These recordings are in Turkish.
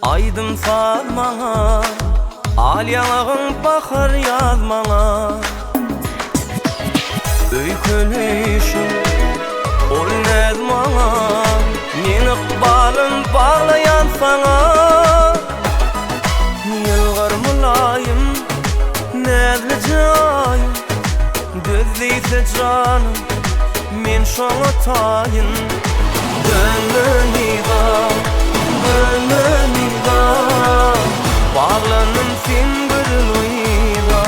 Aydım sarmana, al yanağın bakar yazmana. Öykülüşüm ol nezmana, men ıkbalım bağlayan sana. Yılgar mulayım, nezli cayım, gözliyse canım, men şoňa taýyn. Bağlanım sen gürlüýda,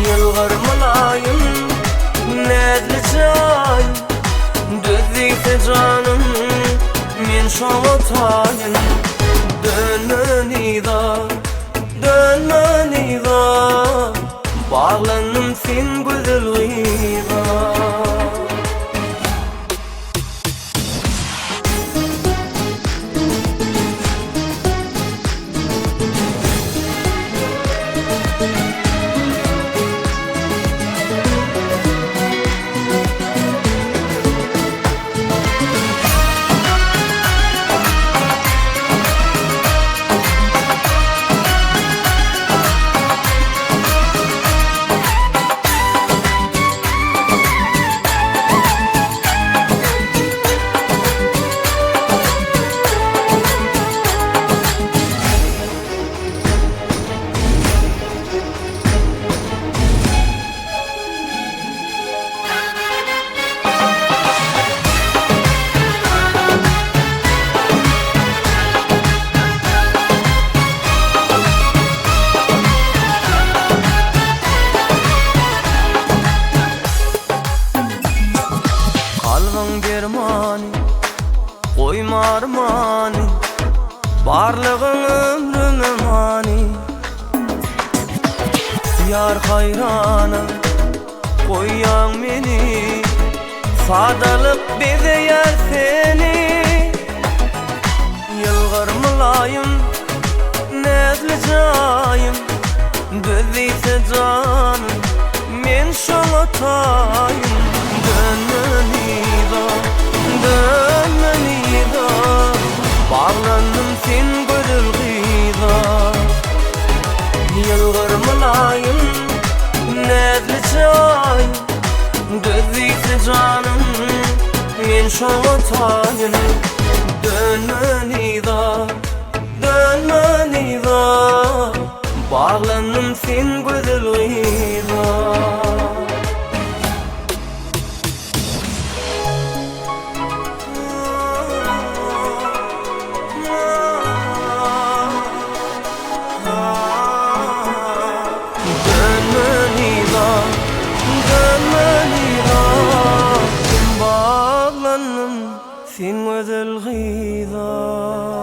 yılgar mulayım, nezli çayım, düzliyse canım, men şoňa taýyn. Dönmän ida, bağlanım sen gürlüýda. Germani, koyma armani, barlığın ömrüme mani. Yar hayrana, koyan meni, sadalık bize yer seni. Yılgar mulayım, nezli cayım, düzliyse canım, men şoňa taýyn. Dönmän ida, bağlandım sen gürlüýda. Yılgar mulayım, nezli çayım, düzliyse canım, men şoňa taýyn. Dönmän ida, bağlandım sen gürlüýda. Sen özel gıda.